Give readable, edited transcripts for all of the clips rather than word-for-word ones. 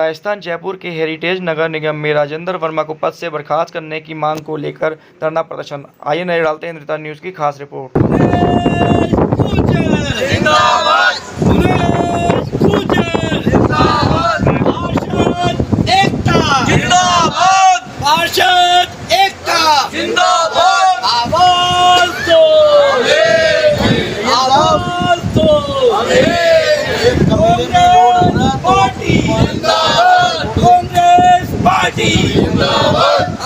राजस्थान जयपुर के हेरिटेज नगर निगम में राजेंद्र वर्मा को पद से बर्खास्त करने की मांग को लेकर धरना प्रदर्शन। आइए नजर डालते हैं इंद्रिता न्यूज की खास रिपोर्ट।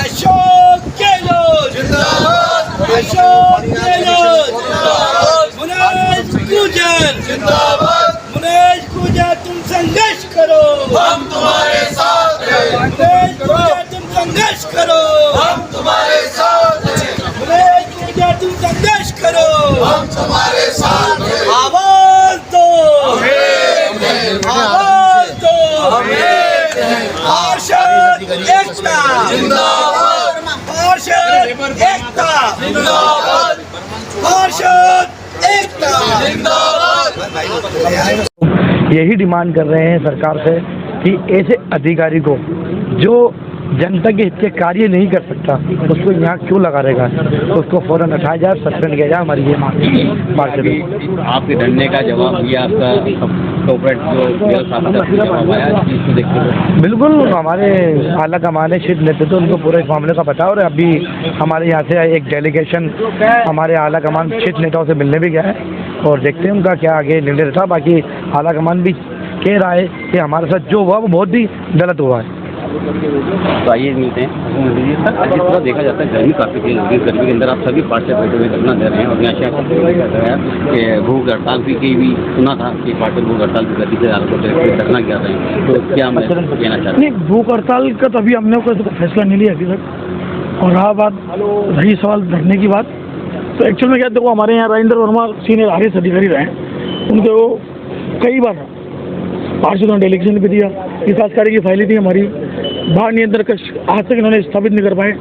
अशोक गहलोत जिंदाबाद, अशोक गहलोत जिंदाबाद, मुनेश गुर्जर जिंदाबाद, मुनेश गुर्जर तुम संघर्ष करो, हम तुम्हारे साथ हैं, मुनेश गुर्जर तुम संघर्ष करो, हम तुम्हारे साथ हैं, मुनेश गुर्जर तुम संघर्ष करो, हम तुम्हारे साथ हैं। आवाज दो, आवाज दो, एकता जिंदाबाद, एकता जिंदाबाद, एकता जिंदाबाद। यही डिमांड कर रहे हैं सरकार से कि ऐसे अधिकारी को जो जनता के हित के कार्य नहीं कर सकता उसको यहाँ क्यों लगा रहेगा, उसको फौरन हटाया जाए, सस्पेंड किया जाए। हमारी ये मांग। आपके धरने का जवाब दिया, आपका कॉर्पोरेट जो जवाब आया, इसको देखते हुए बिल्कुल हमारे आला कमान शीर्ष नेतृत्व उनको पूरे इस मामले का पता है और अभी हमारे यहाँ से एक डेलीगेशन हमारे आला कमान शीर्ष नेताओं से मिलने भी गया है और देखते हैं उनका क्या आगे निर्णय रहता। बाकी आला कमान भी कह रहा है कि हमारे साथ जो हुआ वो बहुत ही गलत हुआ है। तो आइए मिलते हैं सर। जिस तरह देखा जाता है गर्मी काफ़ी तेज होगी, गर्मी के अंदर आप सभी पार्टी बैठे हुए धरना दे रहे हैं और यहाँ भूख हड़ताल भी सुना था कि पार्टी भूख हड़ताल की गति से धरना कर रहे हैं, तो क्या मैं कहना चाहता हूँ? नहीं, भूख हड़ताल का तो अभी हमने कोई फैसला नहीं लिया अभी तक। और रहा बात रही सवाल धरने की बात, तो एक्चुअल में क्या देखो, हमारे यहाँ राजेंद्र वर्मा सीनियर आरएस अधिकारी रहे, उनके वो कई बार पार्षदों ने डेलीगेशन भी दिया, विकास कार्य की फाइलें थी हमारी, बाढ़ नियंत्रण कक्ष आज तक इन्होंने स्थापित नहीं कर पाए,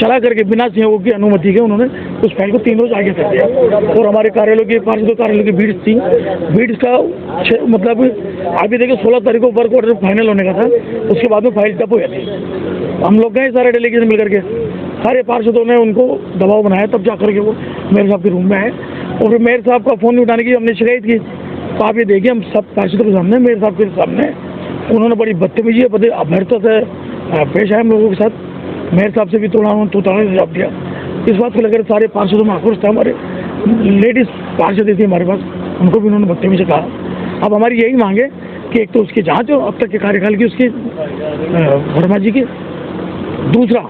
चला करके बिना सहयोग की अनुमति के उन्होंने उस फाइल को 3 रोज आगे कर दिया। और हमारे कार्यालयों के पार्षदों कार्यालयों की भीड़ थी, भीड़ का मतलब अभी देखिए 16 तारीख को वर्क ऑर्डर फाइनल होने का था, उसके बाद में फाइल टप हो जाती। हम लोग गए सारे डेलीगेशन मिल करके, सारे पार्षदों ने उनको दबाव बनाया, तब जा करके वो मेयर साहब के रूम में आए और फिर मेयर साहब का फ़ोन नहीं उठाने की हमने शिकायत की। तो आप ये देखिए, हम सब पार्षदों के सामने, मेयर साहब के सामने उन्होंने बड़ी बदतमीजी अभ्यर्थता से पेश आए हम लोगों के साथ। मेयर साहब से भी थोड़ा जवाब दिया। इस बात को लेकर सारे पार्षदों में आक्रोश था। हमारे लेडीज़ पार्षद थी हमारे पास, उनको भी उन्होंने बदतमीजी से कहा। अब हमारी यही मांग है कि एक तो उसकी जांच हो अब तक के कार्यकाल की उसकी वर्मा जी की, दूसरा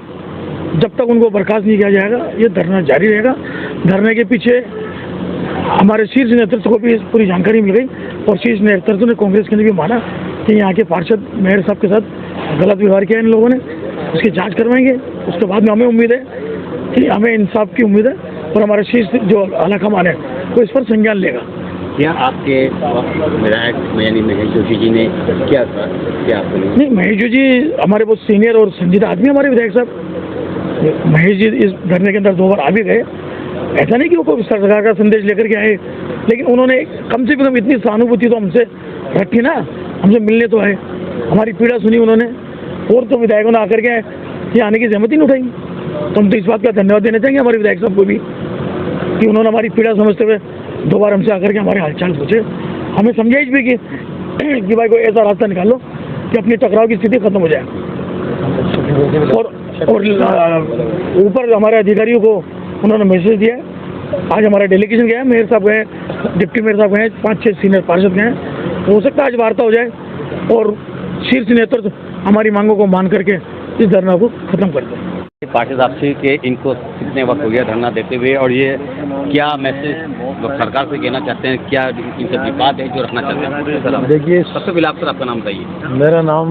जब तक उनको बर्खास्त नहीं किया जाएगा ये धरना जारी रहेगा। धरने के पीछे हमारे शीर्ष नेतृत्व को भी पूरी जानकारी मिल गई और शीर्ष नेतृत्व ने, कांग्रेस के ने भी माना कि यहाँ के पार्षद मेयर साहब के साथ गलत व्यवहार किया इन लोगों ने, उसकी जांच करवाएंगे। उसके बाद में हमें उम्मीद है कि हमें इंसाफ की उम्मीद है और हमारे शीर्ष जो आला कमान है वो इस पर संज्ञान लेगा। क्या आपके विधायक यानी महेश जोशी जी ने क्या आपको नहीं, महेश जोशी हमारे बहुत सीनियर और संजीदा आदमी हमारे विधायक साहब। महेश जी इस धरने के अंदर 2 बार आ भी गए, ऐसा नहीं कि वो कोई सरकार का संदेश लेकर के आए, लेकिन उन्होंने कम से कम इतनी सहानुभूति तो हमसे रखी ना, हमसे मिलने तो आए, हमारी पीड़ा सुनी उन्होंने। और तो विधायकों ने आकर के ये आने की सहमति नहीं उठाई, तो हम तो इस बात का धन्यवाद देना चाहेंगे हमारे विधायक साहब को भी कि उन्होंने हमारी पीड़ा समझते हुए 2 बार हमसे आकर के हमारे हालचाल पूछे, हमें समझाइश भी कि भाई कोई ऐसा रास्ता निकालो कि अपनी टकराव की स्थिति खत्म हो जाए। और ऊपर हमारे अधिकारियों को उन्होंने मैसेज दिया। आज हमारा डेलीगेशन गया, मेयर साहब गए, डिप्टी मेयर साहब गए, 5-6 सीनियर पार्षद गए। हो सकता है आज वार्ता हो जाए और शीर्ष नेतृत्व हमारी मांगों को मान करके इस धरना को खत्म कर दें। पार्षद आपसे कि इनको कितने वक्त हो गया धरना देते हुए, और ये क्या मैसेज सरकार से कहना चाहते हैं, क्या इनसे भी बात है जो रखना चाहते हैं? देखिए, सबसे पहले आप सर आपका नाम बताइए। मेरा नाम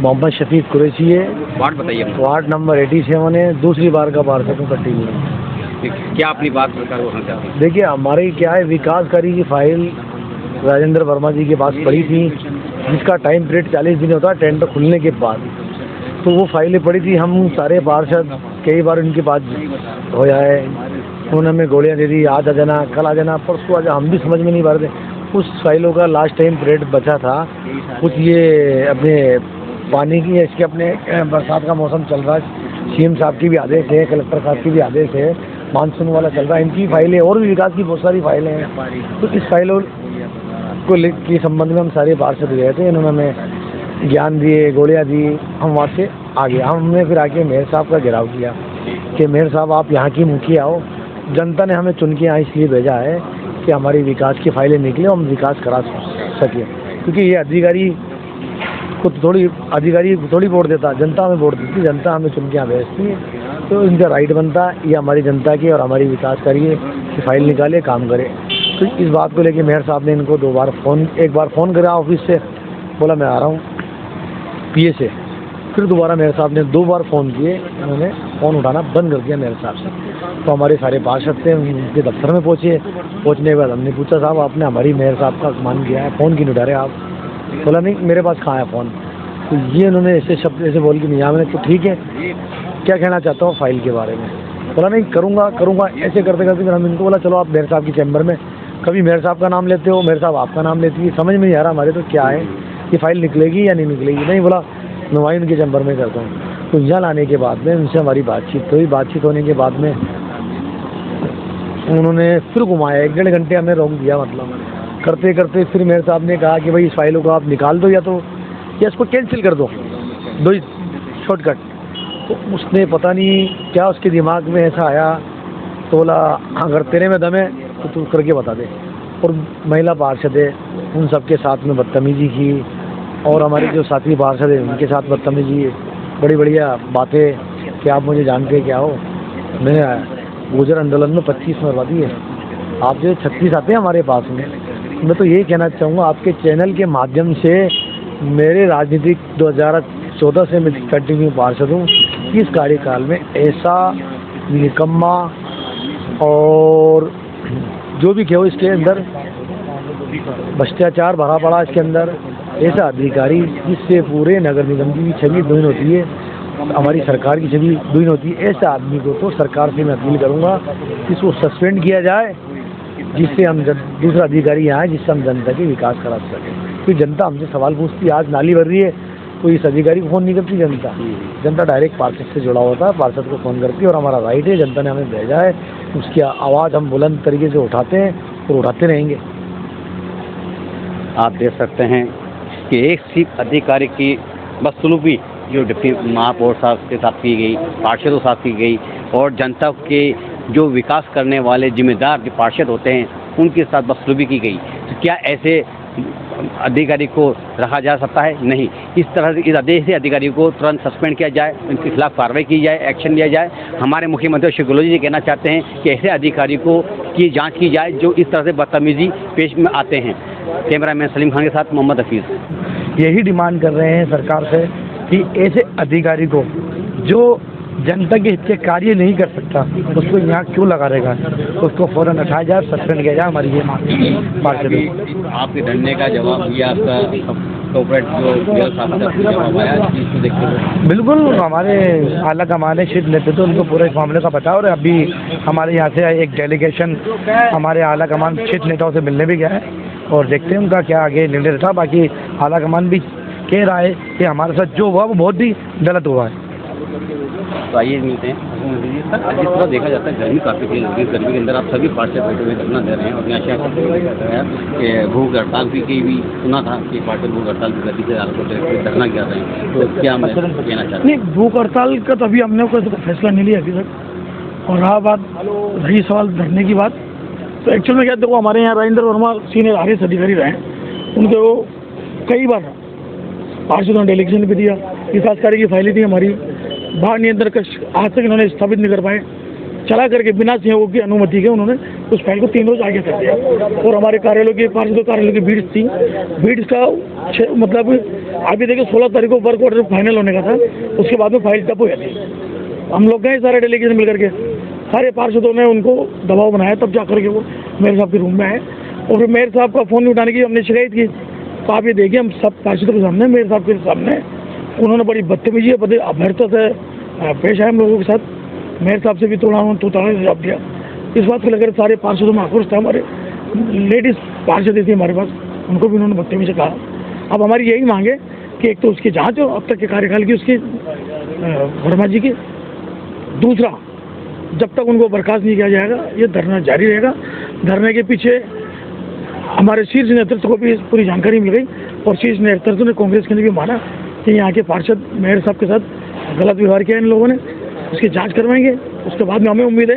मोहम्मद शफीक कुरैशी है, वार्ड बताइए। वार्ड नंबर 87 है, दूसरी बार का पार्षद हूँ कट्टी में। क्या अपनी बात सरकार को रखना चाहते हैं? देखिए, हमारी क्या है, विकास कार्य की फाइल राजेंद्र वर्मा जी के पास पड़ी थी, जिसका टाइम पीरियड 40 दिन होता है टेंडर खुलने के बाद, तो वो फाइलें पड़ी थी। हम सारे पार्षद कई बार उनके पास हो जाए, उन्होंने हमें गोलियाँ दे दी, आज आ जाना, कल आ जाना, परसों आ जाना, हम भी समझ में नहीं पा रहे थे। उस फाइलों का लास्ट टाइम पीरियड बचा था, कुछ ये अपने पानी की है, इसके अपने बरसात का मौसम चल रहा है, सीएम साहब की भी आदेश है, कलेक्टर साहब की भी आदेश है, मानसून वाला चल रहा है, इनकी फाइलें और भी विकास की बहुत सारी फाइलें हैं। तो इस फाइलों को के संबंध में हम सारे पार्षद गए थे, इन्होंने हमें ज्ञान दिए, गोलियाँ दी, हम वहाँ से आ गए। हमने फिर आके मेयर साहब का घेराव किया कि मेयर साहब आप यहाँ की मुखिया हो, जनता ने हमें चुन के यहाँ इसलिए भेजा है कि हमारी विकास की फाइलें निकले, हम विकास करा सकें, क्योंकि ये अधिकारी थोड़ी वोट देता, जनता हमें वोट देती, जनता हमें चुन के यहाँ भेजती है, तो इनका राइट बनता है ये हमारी जनता की और हमारी विकास करिए कि फाइल निकाले, काम करे। तो इस बात को लेके मेयर साहब ने इनको एक बार फ़ोन करा ऑफिस से, बोला मैं आ रहा हूँ पीए से, फिर दोबारा मेयर साहब ने 2 बार फ़ोन किए, उन्होंने फ़ोन उठाना बंद कर दिया मेयर साहब से। तो हमारे सारे पार्षद थे, उनके दफ्तर में पहुँचने के बाद हमने पूछा साहब आपने हमारी मेयर साहब का अपमान किया है, फ़ोन क्यों नहीं उठा रहे आप? बोला नहीं मेरे पास कहाँ है फ़ोन। तो ये उन्होंने ऐसे शब्द ऐसे बोल के नहीं आया। मैंने तो ठीक है क्या कहना चाहता हूँ फाइल के बारे में? बोला नहीं करूँगा ऐसे करते करते फिर हम इनको बोला चलो आप मेयर साहब की चैम्बर में, कभी मेयर साहब का नाम लेते हो, मेयर साहब आपका नाम लेती है, समझ में नहीं आ रहा हमारे तो क्या है, ये फाइल निकलेगी या नहीं निकलेगी? नहीं, बोला मैं वहीं उनके चैम्बर में करता हूँ। तो यहाँ लाने के बाद में उनसे हमारी बातचीत हुई, बातचीत होने के बाद में उन्होंने फिर घुमाया, 1-1.5 घंटे हमें रोक दिया, मतलब करते करते फिर मेयर साहब ने कहा कि भाई इस फाइलों को आप निकाल दो या इसको कैंसिल कर दो, 2 शॉर्टकट। तो उसने पता नहीं क्या उसके दिमाग में ऐसा आया, तो बोला अगर तेरे में दम है तो तू करके बता दे। और महिला पार्षद है उन सबके साथ में बदतमीजी की, और हमारे जो साथी पार्षद है उनके साथ बदतमीजी, बड़ी बढ़िया बातें कि आप मुझे जानते क्या हो, मैंने गुजर आंदोलन में 25 मरवा दिए, आप जो 36 आते हैं हमारे पास में। मैं तो यही कहना चाहूँगा आपके चैनल के माध्यम से, मेरे राजनीतिक 2014 से मैं कंटिन्यू पार्षद हूँ, इस कार्यकाल में ऐसा निकम्मा और जो भी कहो इसके अंदर भ्रष्टाचार भरा पड़ा, इसके अंदर ऐसा अधिकारी जिससे पूरे नगर निगम की छवि दुहीन होती है, हमारी सरकार की छवि दुहीन होती है, ऐसा आदमी को तो सरकार से मैं अपील करूँगा कि इसको सस्पेंड किया जाए, जिससे हम दूसरा अधिकारी आए जिससे हम जनता की विकास करा सकें। फिर जनता हमसे सवाल पूछती है, आज नाली भर रही है तो इस अधिकारी को फ़ोन नहीं करती जनता डायरेक्ट पार्षद से जुड़ा होता है, पार्षद को फ़ोन करती है और हमारा राइट है, जनता ने हमें भेजा है, उसकी आवाज़ हम बुलंद तरीके से उठाते हैं और उठाते रहेंगे। आप देख सकते हैं कि एक सिर्फ अधिकारी की बदसलूकी जो डिप्टी महापौर साहब के साथ की गई, पार्षदों के साथ की गई, और जनता के जो विकास करने वाले जिम्मेदार जो पार्षद होते हैं उनके साथ बदसलूकी की गई, तो क्या ऐसे अधिकारी को रखा जा सकता है? नहीं। इस तरह से इस आदेश से अधिकारी को तुरंत सस्पेंड किया जाए, उनके खिलाफ कार्रवाई की जाए, एक्शन लिया जाए। हमारे मुख्यमंत्री श्री गहलोत जी कहना चाहते हैं कि ऐसे अधिकारी को की जांच की जाए जो इस तरह से बदतमीजी पेश में आते हैं। कैमरामैन सलीम खान के साथ मोहम्मद हफीज़। यही डिमांड कर रहे हैं सरकार से कि ऐसे अधिकारी को जो जनता के हित के कार्य नहीं कर सकता उसको यहाँ क्यों लगा रहेगा, उसको फौरन हटाया जाए, सस्पेंड किया जाए। हमारी ये मांग पार्षद आपके धरने का जवाब दिया, आपका कॉर्पोरेट जो जवाब आया, इसको देखते हुए बिल्कुल हमारे आला कमान शीट लेते तो उनको पूरे इस मामले का पता, और अभी हमारे यहाँ से एक डेलीगेशन हमारे आला कमान शीट नेताओं से मिलने भी गया है और देखते हैं उनका क्या आगे निर्णय रहता है। बाकी आला कमान भी कह रहा है कि हमारे साथ जो हुआ वो बहुत ही गलत हुआ है। तो आइए मिलते हैं। जिस तरह देखा जाता है गर्मी काफ़ी तेज होगी, गर्मी के अंदर आप सभी पार्षद बैठे हुए धरना दे रहे हैं और यहाँ भूख हड़ताल भी सुना था कि पार्षद भूख हड़ताल की गति से धरना कर रहे हैं, तो क्या मैं कहना चाहता हूँ? नहीं, भूख हड़ताल का तो अभी हमने कोई फैसला नहीं लिया अभी तक। और रहा बात रही सवाल धरने की बात, तो एक्चुअल में क्या देखो हमारे यहाँ राजेंद्र वर्मा सीनियर RS अधिकारी रहे, उनके वो कई बार पार्षदों ने डेलीगेशन भी दिया, विकास कार्य की फाइलें थी हमारी, बाढ़ नियंत्रण कक्ष आज तक इन्होंने स्थापित नहीं कर पाए, चला करके बिना सहयोग की अनुमति के उन्होंने उस फाइल को 3 रोज आगे कर दिया। और हमारे कार्यालयों की पार्षदों कार्यालयों की भीड़ थी, भीड़ का मतलब अभी देखिए 16 तारीख को वर्क ऑर्डर फाइनल होने का था, उसके बाद में फाइल टप हो जाती। हम लोग गए सारे डेलीगेशन मिल करके, सारे पार्षदों ने उनको दबाव बनाया, तब जा करके वो मेयर साहब के रूम में आए और फिर मेयर साहब का फ़ोन उठाने की हमने शिकायत की। तो आप ये देखिए हम सब पार्षदों के सामने, मेयर साहब के सामने उन्होंने बड़ी बदतमीजी अभ्यर्थता से पेश आए हम लोगों के साथ। मेयर साहब से भी थोड़ा उन्होंने तोड़ने से जवाब दिया। इस बात को लेकर सारे पार्षदों में आक्रोश था। हमारे लेडीज़ पार्षद थी हमारे पास, उनको भी उन्होंने बदतमीजी से कहा। अब हमारी यही मांग है कि एक तो उसकी जांच हो अब तक के कार्यकाल की उसकी वर्मा जी की, दूसरा जब तक उनको बर्खास्त नहीं किया जाएगा ये धरना जारी रहेगा। धरने के पीछे हमारे शीर्ष नेतृत्व को भी पूरी जानकारी मिल गई और शीर्ष नेतृत्व ने कांग्रेस के ने भी माना कि यहाँ के पार्षद मेयर साहब के साथ गलत व्यवहार किया इन लोगों ने, उसकी जांच करवाएंगे। उसके बाद में हमें उम्मीद है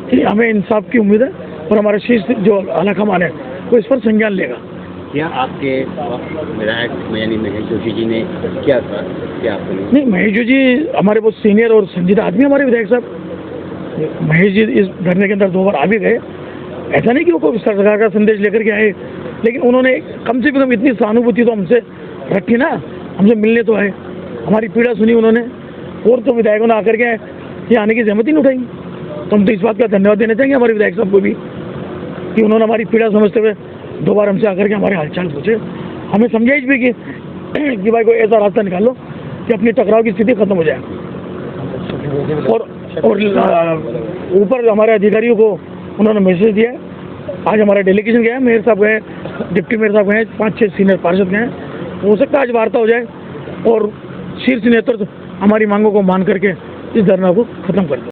कि हमें इंसाफ की उम्मीद है और हमारे शीर्ष जो आलाकमान है वो इस पर संज्ञान लेगा। क्या आपके विधायक यानी महेश जोशी जी ने क्या कहा, क्या आपको नहीं, महेश जी हमारे बहुत सीनियर और संजीदा आदमी हमारे विधायक साहब। महेश जी इस धरने के अंदर 2 बार आ भी गए, ऐसा नहीं कि वो कोई सरकार का संदेश लेकर के आए, लेकिन उन्होंने कम से कम इतनी सहानुभूति तो हमसे रखी ना, हमसे मिलने तो आए, हमारी पीड़ा सुनी उन्होंने। और तो विधायकों ने आकर के ये आने की जहमत ही नहीं उठाई, तो हम तो इस बात का धन्यवाद देना चाहेंगे हमारे विधायक साहब को भी कि उन्होंने हमारी पीड़ा समझते हुए 2 बार हमसे आकर के हमारे हालचाल पूछे, हमें समझाइश भी कि भाई कोई ऐसा रास्ता निकालो कि अपनी टकराव की स्थिति खत्म हो जाए। और ऊपर हमारे अधिकारियों को उन्होंने मैसेज दिया है। आज हमारा डेलीगेशन गया है, मेयर साहब गए, डिप्टी मेयर साहब गए, 5-6 सीनियर पार्षद गए। हो सकता है आज वार्ता हो जाए और शीर्ष नेतृत्व हमारी मांगों को मान करके इस धरना को खत्म कर दे।